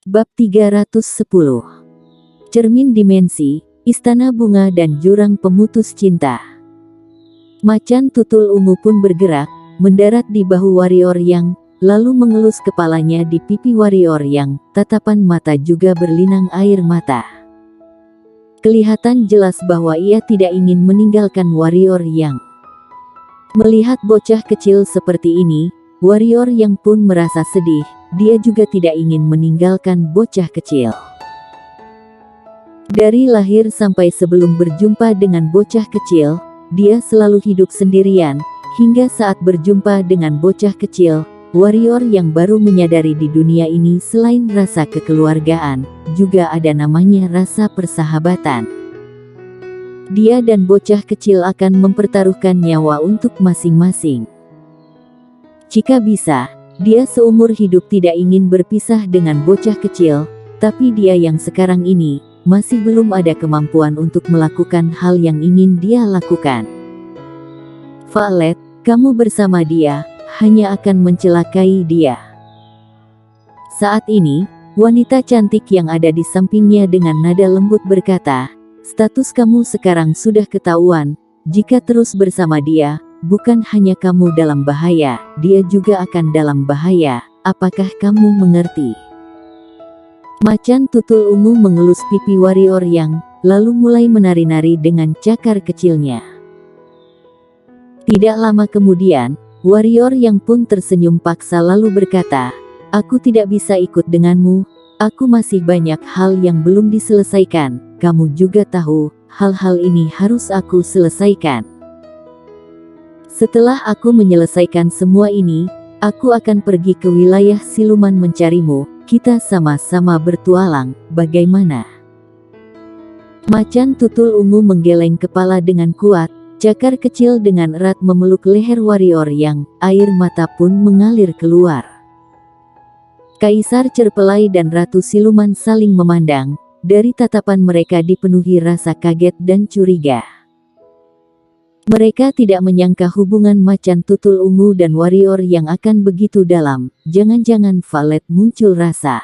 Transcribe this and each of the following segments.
Bab 310. Cermin Dimensi, Istana Bunga dan Jurang Pemutus Cinta. Macan tutul ungu pun bergerak, mendarat di bahu warrior yang, lalu mengelus kepalanya di pipi warrior yang, tatapan mata juga berlinang air mata. Kelihatan jelas bahwa ia tidak ingin meninggalkan warrior yang. Melihat bocah kecil seperti ini, warrior yang pun merasa sedih, dia juga tidak ingin meninggalkan bocah kecil. Dari lahir sampai sebelum berjumpa dengan bocah kecil, dia selalu hidup sendirian, hingga saat berjumpa dengan bocah kecil, warrior yang baru menyadari di dunia ini selain rasa kekeluargaan, juga ada namanya rasa persahabatan. Dia dan bocah kecil akan mempertaruhkan nyawa untuk masing-masing. Jika bisa, dia seumur hidup tidak ingin berpisah dengan bocah kecil, tapi dia yang sekarang ini, masih belum ada kemampuan untuk melakukan hal yang ingin dia lakukan. Violet, kamu bersama dia, hanya akan mencelakai dia. Saat ini, wanita cantik yang ada di sampingnya dengan nada lembut berkata, status kamu sekarang sudah ketahuan, jika terus bersama dia, bukan hanya kamu dalam bahaya, dia juga akan dalam bahaya, apakah kamu mengerti? Macan tutul ungu mengelus pipi warrior yang, lalu mulai menari-nari dengan cakar kecilnya. Tidak lama kemudian, warrior yang pun tersenyum paksa lalu berkata, aku tidak bisa ikut denganmu, aku masih banyak hal yang belum diselesaikan, kamu juga tahu, hal-hal ini harus aku selesaikan. Setelah aku menyelesaikan semua ini, aku akan pergi ke wilayah siluman mencarimu, kita sama-sama bertualang, bagaimana? Macan tutul ungu menggeleng kepala dengan kuat, cakar kecil dengan erat memeluk leher warrior yang, air mata pun mengalir keluar. Kaisar Cerpelai dan Ratu Siluman saling memandang, dari tatapan mereka dipenuhi rasa kaget dan curiga. Mereka tidak menyangka hubungan macan tutul ungu dan warrior yang akan begitu dalam, jangan-jangan Violet muncul rasa.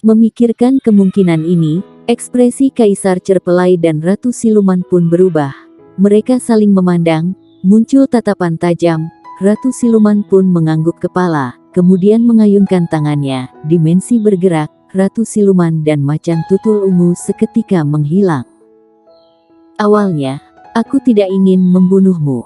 Memikirkan kemungkinan ini, ekspresi Kaisar Cerpelai dan Ratu Siluman pun berubah. Mereka saling memandang, muncul tatapan tajam, Ratu Siluman pun mengangguk kepala, kemudian mengayunkan tangannya, dimensi bergerak, Ratu Siluman dan macan tutul ungu seketika menghilang. Awalnya, aku tidak ingin membunuhmu.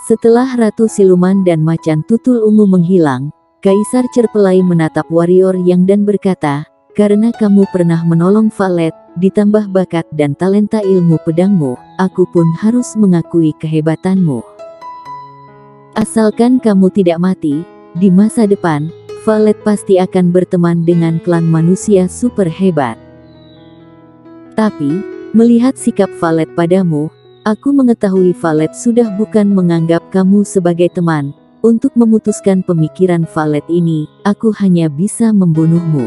Setelah Ratu Siluman dan macan tutul ungu menghilang, Kaisar Cerpelai menatap warrior yang dan berkata, karena kamu pernah menolong Violet, ditambah bakat dan talenta ilmu pedangmu, aku pun harus mengakui kehebatanmu. Asalkan kamu tidak mati, di masa depan, Violet pasti akan berteman dengan klan manusia super hebat. Tapi, melihat sikap Violet padamu, aku mengetahui Violet sudah bukan menganggap kamu sebagai teman. Untuk memutuskan pemikiran Violet ini, aku hanya bisa membunuhmu.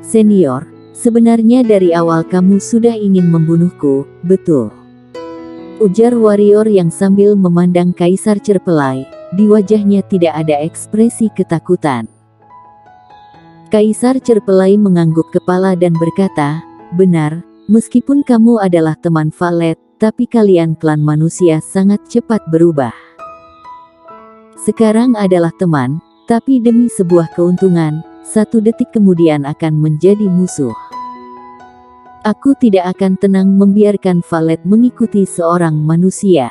Senior, sebenarnya dari awal kamu sudah ingin membunuhku, betul? Ujar warrior yang sambil memandang Kaisar Cerpelai, di wajahnya tidak ada ekspresi ketakutan. Kaisar Cerpelai mengangguk kepala dan berkata, benar, meskipun kamu adalah teman Violet, tapi kalian klan manusia sangat cepat berubah. Sekarang adalah teman, tapi demi sebuah keuntungan, 1 detik kemudian akan menjadi musuh. Aku tidak akan tenang membiarkan Violet mengikuti seorang manusia.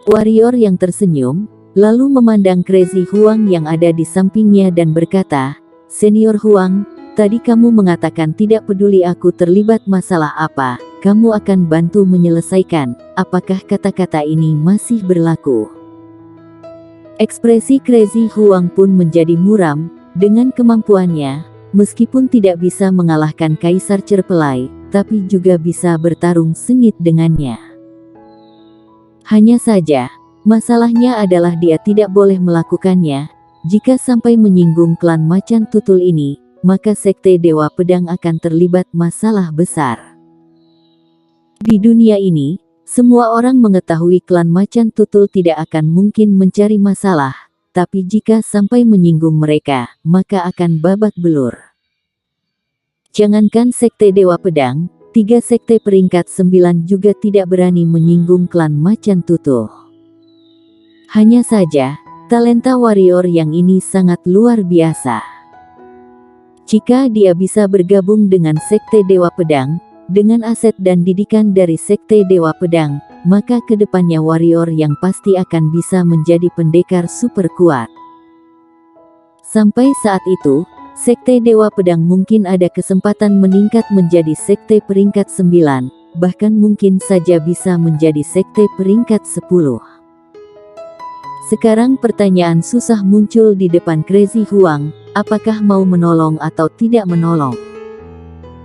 Warrior yang tersenyum, lalu memandang Crazy Huang yang ada di sampingnya dan berkata, Senior Huang, tadi kamu mengatakan tidak peduli aku terlibat masalah apa, kamu akan bantu menyelesaikan, apakah kata-kata ini masih berlaku? Ekspresi Crazy Huang pun menjadi muram, dengan kemampuannya, meskipun tidak bisa mengalahkan Kaisar Cerpelai, tapi juga bisa bertarung sengit dengannya. Hanya saja, masalahnya adalah dia tidak boleh melakukannya. Jika sampai menyinggung klan macan tutul ini, maka sekte Dewa Pedang akan terlibat masalah besar. Di dunia ini, semua orang mengetahui klan macan tutul tidak akan mungkin mencari masalah, tapi jika sampai menyinggung mereka, maka akan babak belur. Jangankan Sekte Dewa Pedang, 3 sekte peringkat 9 juga tidak berani menyinggung klan Macan Tutul. Hanya saja, talenta warrior yang ini sangat luar biasa. Jika dia bisa bergabung dengan Sekte Dewa Pedang, dengan aset dan didikan dari Sekte Dewa Pedang, maka kedepannya warrior yang pasti akan bisa menjadi pendekar super kuat. Sampai saat itu, Sekte Dewa Pedang mungkin ada kesempatan meningkat menjadi sekte peringkat 9, bahkan mungkin saja bisa menjadi sekte peringkat 10. Sekarang pertanyaan susah muncul di depan Crazy Huang, apakah mau menolong atau tidak menolong?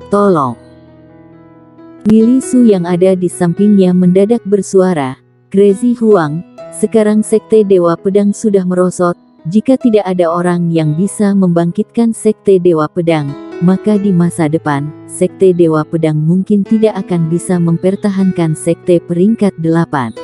Tolong. Willy Su yang ada di sampingnya mendadak bersuara, Crazy Huang, sekarang Sekte Dewa Pedang sudah merosot, jika tidak ada orang yang bisa membangkitkan Sekte Dewa Pedang, maka di masa depan, Sekte Dewa Pedang mungkin tidak akan bisa mempertahankan sekte peringkat 8.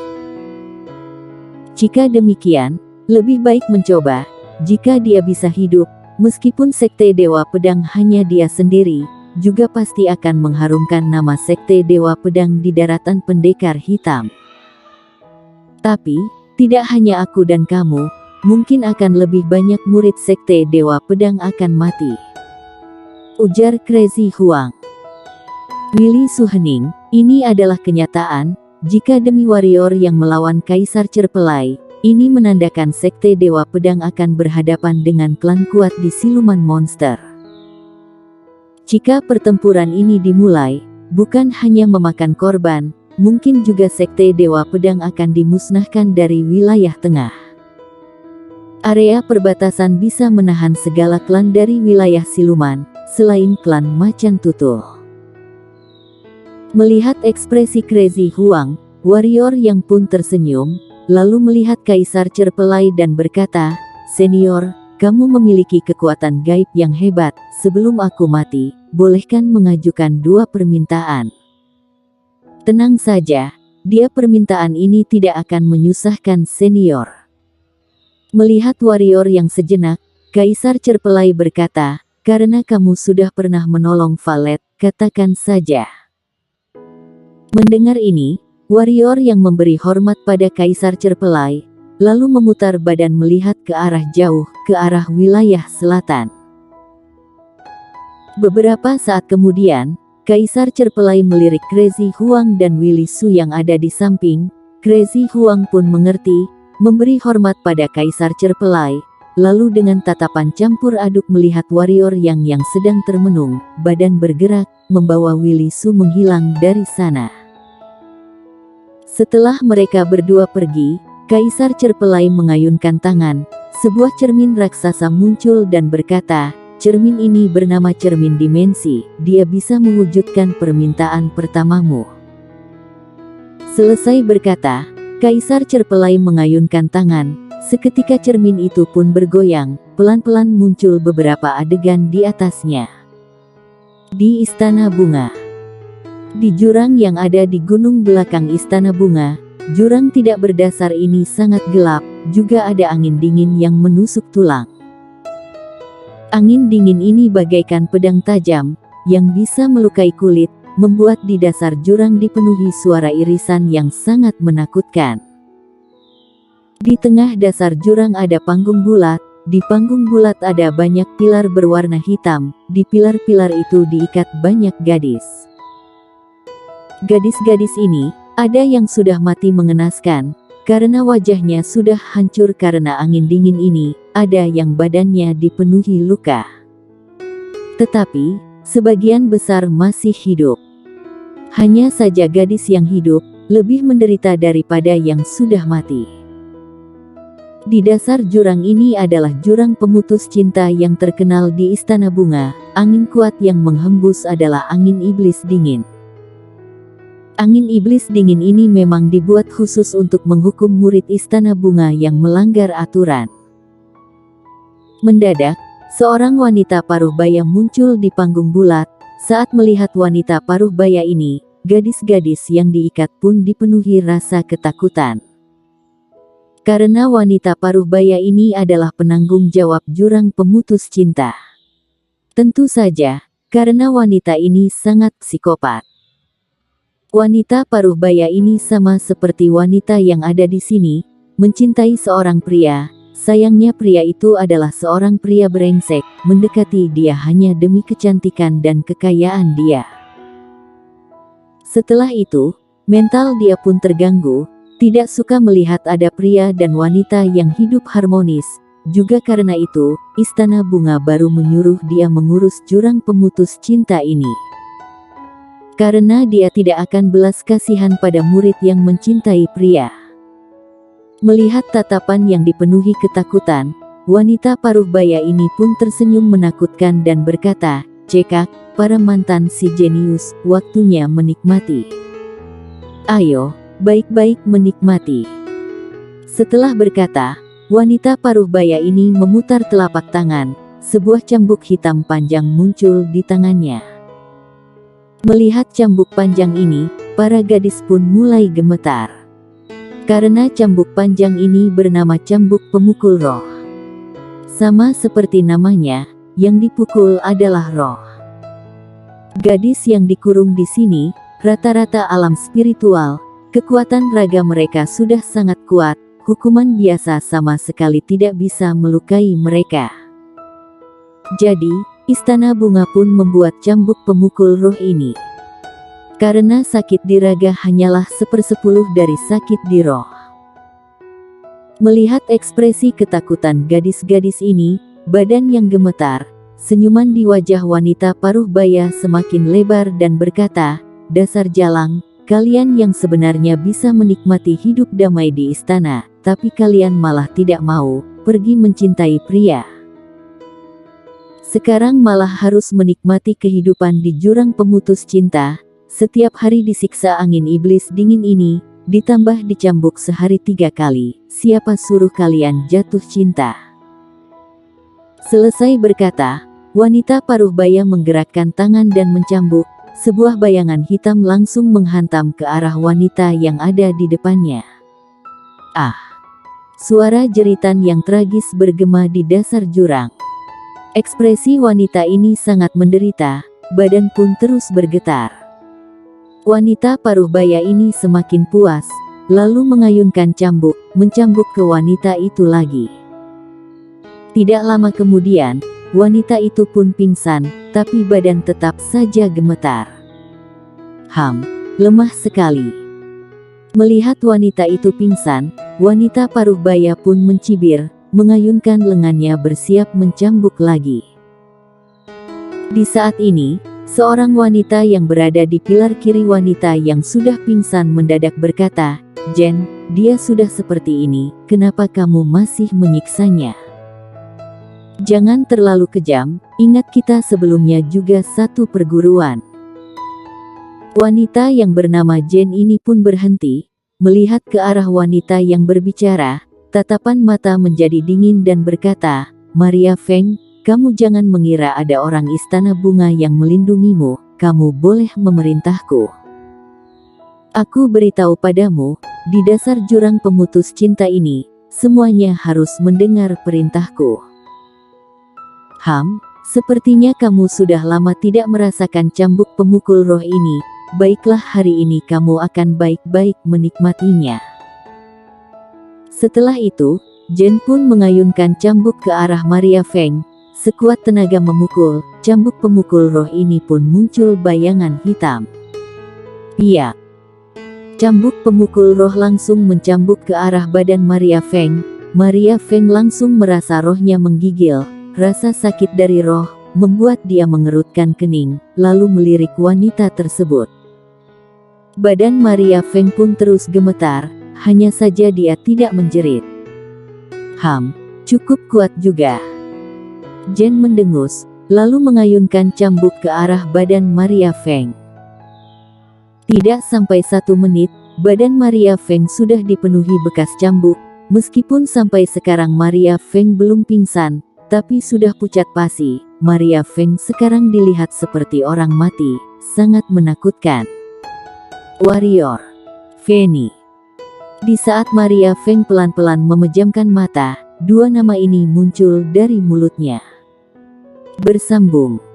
Jika demikian, lebih baik mencoba, jika dia bisa hidup, meskipun Sekte Dewa Pedang hanya dia sendiri, juga pasti akan mengharumkan nama Sekte Dewa Pedang di daratan pendekar hitam. Tapi, tidak hanya aku dan kamu, mungkin akan lebih banyak murid Sekte Dewa Pedang akan mati. Ujar Crazy Huang. Willy Su hening, ini adalah kenyataan. Jika demi warrior yang melawan Kaisar Cerpelai, ini menandakan Sekte Dewa Pedang akan berhadapan dengan klan kuat di Siluman Monster. Jika pertempuran ini dimulai, bukan hanya memakan korban, mungkin juga Sekte Dewa Pedang akan dimusnahkan dari wilayah tengah. Area perbatasan bisa menahan segala klan dari wilayah Siluman, selain klan Macan Tutul. Melihat ekspresi Crazy Huang, warrior yang pun tersenyum, lalu melihat Kaisar Cerpelai dan berkata, "Senior, kamu memiliki kekuatan gaib yang hebat, sebelum aku mati, bolehkan mengajukan 2 permintaan?" Tenang saja, dia permintaan ini tidak akan menyusahkan senior. Melihat warrior yang sejenak, Kaisar Cerpelai berkata, "Karena kamu sudah pernah menolong Valet, katakan saja." Mendengar ini, warrior yang memberi hormat pada Kaisar Cerpelai, lalu memutar badan melihat ke arah jauh, ke arah wilayah selatan. Beberapa saat kemudian, Kaisar Cerpelai melirik Crazy Huang dan Willy Su yang ada di samping. Crazy Huang pun mengerti, memberi hormat pada Kaisar Cerpelai, lalu dengan tatapan campur aduk melihat warrior yang sedang termenung, badan bergerak, membawa Willy Su menghilang dari sana. Setelah mereka berdua pergi, Kaisar Cerpelai mengayunkan tangan, sebuah cermin raksasa muncul dan berkata, "Cermin ini bernama cermin dimensi, dia bisa mewujudkan permintaan pertamamu." Selesai berkata, Kaisar Cerpelai mengayunkan tangan, seketika cermin itu pun bergoyang, pelan-pelan muncul beberapa adegan di atasnya. Di Istana Bunga. Di jurang yang ada di gunung belakang Istana Bunga, jurang tidak berdasar ini sangat gelap, juga ada angin dingin yang menusuk tulang. Angin dingin ini bagaikan pedang tajam, yang bisa melukai kulit, membuat di dasar jurang dipenuhi suara irisan yang sangat menakutkan. Di tengah dasar jurang ada panggung bulat, di panggung bulat ada banyak pilar berwarna hitam, di pilar-pilar itu diikat banyak gadis. Gadis-gadis ini, ada yang sudah mati mengenaskan, karena wajahnya sudah hancur karena angin dingin ini, ada yang badannya dipenuhi luka. Tetapi, sebagian besar masih hidup. Hanya saja gadis yang hidup, lebih menderita daripada yang sudah mati. Di dasar jurang ini adalah jurang pemutus cinta yang terkenal di Istana Bunga, angin kuat yang menghembus adalah angin iblis dingin. Angin iblis dingin ini memang dibuat khusus untuk menghukum murid Istana Bunga yang melanggar aturan. Mendadak, seorang wanita paruh baya muncul di panggung bulat. Saat melihat wanita paruh baya ini, gadis-gadis yang diikat pun dipenuhi rasa ketakutan. Karena wanita paruh baya ini adalah penanggung jawab jurang pemutus cinta. Tentu saja, karena wanita ini sangat psikopat. Wanita paruh baya ini sama seperti wanita yang ada di sini, mencintai seorang pria. Sayangnya pria itu adalah seorang pria brengsek, mendekati dia hanya demi kecantikan dan kekayaan dia. Setelah itu, mental dia pun terganggu, tidak suka melihat ada pria dan wanita yang hidup harmonis. Juga karena itu, Istana Bunga baru menyuruh dia mengurus jurang pemutus cinta ini. Karena dia tidak akan belas kasihan pada murid yang mencintai pria. Melihat tatapan yang dipenuhi ketakutan, wanita paruh baya ini pun tersenyum menakutkan dan berkata, "Cekak, para mantan si jenius, waktunya menikmati. Ayo, baik-baik menikmati." Setelah berkata, wanita paruh baya ini memutar telapak tangan, sebuah cambuk hitam panjang muncul di tangannya. Melihat cambuk panjang ini, para gadis pun mulai gemetar. Karena cambuk panjang ini bernama cambuk pemukul roh. Sama seperti namanya, yang dipukul adalah roh. Gadis yang dikurung di sini, rata-rata alam spiritual, kekuatan raga mereka sudah sangat kuat, hukuman biasa sama sekali tidak bisa melukai mereka. Jadi, Istana Bunga pun membuat cambuk pemukul roh ini. Karena sakit di raga hanyalah 1/10 dari sakit di roh. Melihat ekspresi ketakutan gadis-gadis ini, badan yang gemetar, senyuman di wajah wanita paruh baya semakin lebar dan berkata, "Dasar jalang, kalian yang sebenarnya bisa menikmati hidup damai di istana, tapi kalian malah tidak mau pergi mencintai pria. Sekarang malah harus menikmati kehidupan di jurang pemutus cinta, setiap hari disiksa angin iblis dingin ini, ditambah dicambuk sehari 3 kali, siapa suruh kalian jatuh cinta?" Selesai berkata, wanita paruh baya menggerakkan tangan dan mencambuk, sebuah bayangan hitam langsung menghantam ke arah wanita yang ada di depannya. Ah! Suara jeritan yang tragis bergema di dasar jurang. Ekspresi wanita ini sangat menderita, badan pun terus bergetar. Wanita paruh baya ini semakin puas, lalu mengayunkan cambuk, mencambuk ke wanita itu lagi. Tidak lama kemudian, wanita itu pun pingsan, tapi badan tetap saja gemetar. Lemah sekali. Melihat wanita itu pingsan, wanita paruh baya pun mencibir, mengayunkan lengannya bersiap mencambuk lagi. Di saat ini, seorang wanita yang berada di pilar kiri wanita yang sudah pingsan mendadak berkata, "Jen, dia sudah seperti ini, kenapa kamu masih menyiksanya? Jangan terlalu kejam, ingat kita sebelumnya juga satu perguruan." Wanita yang bernama Jen ini pun berhenti, melihat ke arah wanita yang berbicara. Tatapan mata menjadi dingin dan berkata, "Maria Feng, kamu jangan mengira ada orang Istana Bunga yang melindungimu, kamu boleh memerintahku. Aku beritahu padamu, di dasar jurang pemutus cinta ini, semuanya harus mendengar perintahku." Sepertinya kamu sudah lama tidak merasakan cambuk pemukul roh ini, baiklah hari ini kamu akan baik-baik menikmatinya. Setelah itu, Jen pun mengayunkan cambuk ke arah Maria Feng, sekuat tenaga memukul, cambuk pemukul roh ini pun muncul bayangan hitam. Iya. Cambuk pemukul roh langsung mencambuk ke arah badan Maria Feng. Maria Feng langsung merasa rohnya menggigil, rasa sakit dari roh, membuat dia mengerutkan kening, lalu melirik wanita tersebut. Badan Maria Feng pun terus gemetar, hanya saja dia tidak menjerit. Cukup kuat juga. Jen mendengus, lalu mengayunkan cambuk ke arah badan Maria Feng. Tidak sampai 1 menit, badan Maria Feng sudah dipenuhi bekas cambuk. Meskipun sampai sekarang Maria Feng belum pingsan, tapi sudah pucat pasi. Maria Feng sekarang dilihat seperti orang mati, sangat menakutkan. Warrior Feni. Di saat Maria Feng pelan-pelan memejamkan mata, dua nama ini muncul dari mulutnya. Bersambung.